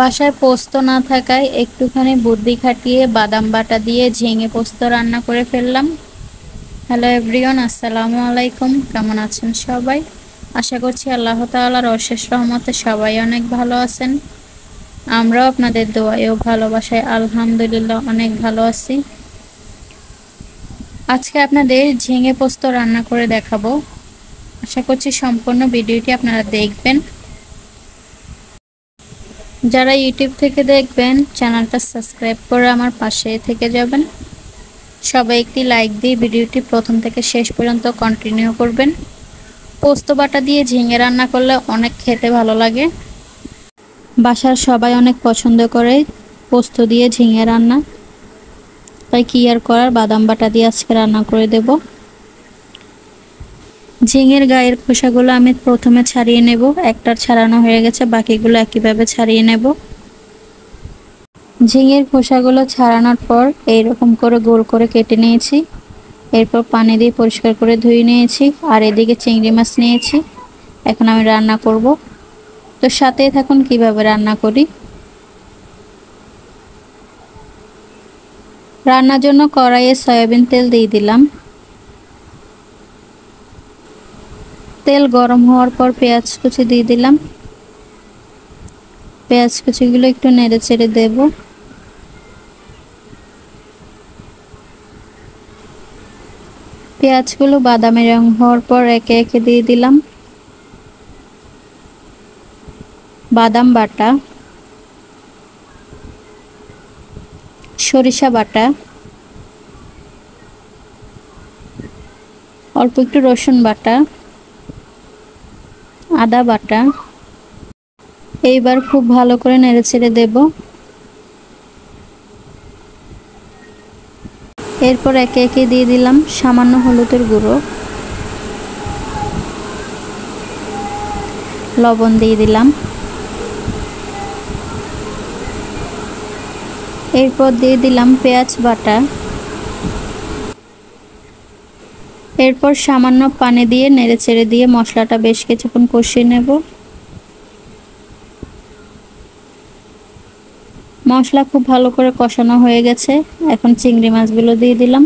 বাসায় পোস্ত না থাকায় একটুখানি বুদ্ধি খাটিয়ে বাদাম বাটা দিয়ে ঝিঙে পোস্ত রান্না করে ফেললাম। হ্যালো এভরিওয়ান, আসসালামু আলাইকুম। কেমন আছেন সবাই? আশা করছি আল্লাহ তাআলার অশেষ রহমতে সবাই অনেক ভালো আছেন। আমরাও আপনাদের দোয়ায় ও ভালোবাসায় আলহামদুলিল্লাহ অনেক ভালো আছি। আজকে আপনাদের ঝিঙে পোস্ত রান্না করে দেখাবো। আশা করছি সম্পূর্ণ ভিডিওটি আপনারা দেখবেন। যারা ইউটিউব থেকে দেখবেন চ্যানেলটা সাবস্ক্রাইব করে আমার পাশে থেকে যাবেন। সবাই একটি লাইক দিয়ে ভিডিওটি প্রথম থেকে শেষ পর্যন্ত কন্টিনিউ করবেন। পোস্ত বাটা দিয়ে ঝিঙে রান্না করলে অনেক খেতে ভালো লাগে। বাসার সবাই অনেক পছন্দ করে পোস্ত দিয়ে ঝিঙে রান্না, তাই কি আর করার, বাদাম বাটা দিয়ে আজকে রান্না করে দেব। ঝিঙের গায়ের খোসাগুলো আমি প্রথমে ছাড়িয়ে নেব। একটার ছাড়ানো হয়ে গেছে, বাকিগুলো একইভাবে ছাড়িয়ে নেব। ঝিঙের খোসাগুলো ছাড়ানোর পর এইরকম করে গোল করে কেটে নিয়েছি। এরপর পানি দিয়ে পরিষ্কার করে ধুয়ে নিয়েছি। আর এদিকে চিংড়ি মাছ নিয়েছি, এখন আমি রান্না করব। তো সাথেই থাকুন কিভাবে রান্না করি। রান্নার জন্য কড়াইয়ে সয়াবিন তেল দিয়ে দিলাম। তেল গরম হওয়ার পর পেঁয়াজ কুচি দিয়ে দিলাম। পেঁয়াজ কুচিগুলো একটু নেড়ে চেড়ে দেব। পেঁয়াজগুলো বাদামি রং হওয়ার পর একে একে দিয়ে দিলাম বাদাম বাটা, সরিষা বাটা, অল্প একটু রসুন বাটা, আদা বাটা। এইবার খুব ভালো করে নেড়ে চেড়ে দেব। এরপর একে একে দিয়ে দিলাম সামান্য হলুদের গুঁড়ো, লবণ দিয়ে দিলাম। এরপর দিয়ে দিলাম পেঁয়াজ বাটা। এরপর সামান্য পানি দিয়ে নেড়ে চেড়ে দিয়ে মশলাটা বেশ কিছুক্ষণ কষিয়ে নেব। মশলা খুব ভালো করে কষানো হয়ে গেছে, এখন চিংড়ি মাছগুলো দিয়ে দিলাম।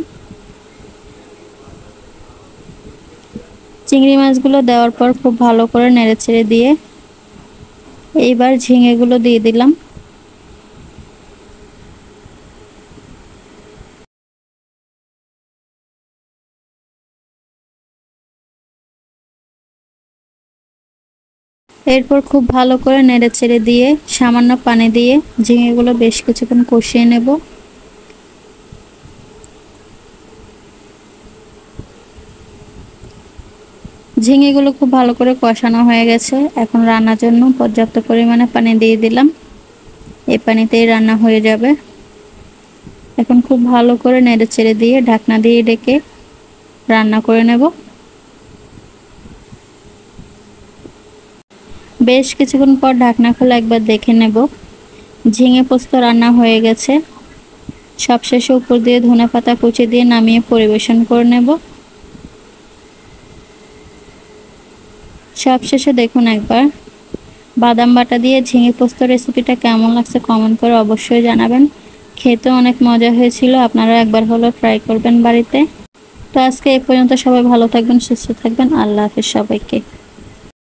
চিংড়ি মাছগুলো দেওয়ার পর খুব ভালো করে নেড়ে চেড়ে দিয়ে এইবার ঝিঙেগুলো দিয়ে দিলাম। এরপর খুব ভালো করে নেড়ে চেড়ে দিয়ে সামান্য পানি দিয়ে ঝিঙেগুলো বেশ কিছুক্ষণ কষিয়ে নেব। ঝিঙেগুলো খুব ভালো করে কষানো হয়ে গেছে, এখন রান্নার জন্য পর্যাপ্ত পরিমাণে পানি দিয়ে দিলাম। এই পানিতেই রান্না হয়ে যাবে। এখন খুব ভালো করে নেড়ে চেড়ে দিয়ে ঢাকনা দিয়ে ঢেকে রান্না করে নেব। বেশ কিছুক্ষণ পর ঢাকনা খুলে একবার দেখে নেব। ঝিঙে পোস্ত রান্না হয়ে গেছে। সবশেষে উপর দিয়ে ধনেপাতা কুচি দিয়ে নামিয়ে পরিবেশন করে নেব। সবশেষে দেখুন একবার বাদাম বাটা দিয়ে ঝিঙে পোস্ত রেসিপিটা কেমন লাগছে কমেন্ট করে অবশ্যই জানাবেন। খেতে অনেক মজা হয়েছিল, আপনারা একবার হলেও ট্রাই করবেন বাড়িতে। তো আজকে এই পর্যন্ত, সবাই ভালো থাকবেন, সুস্থ থাকবেন। আল্লাহ হাফেজ সবাইকে।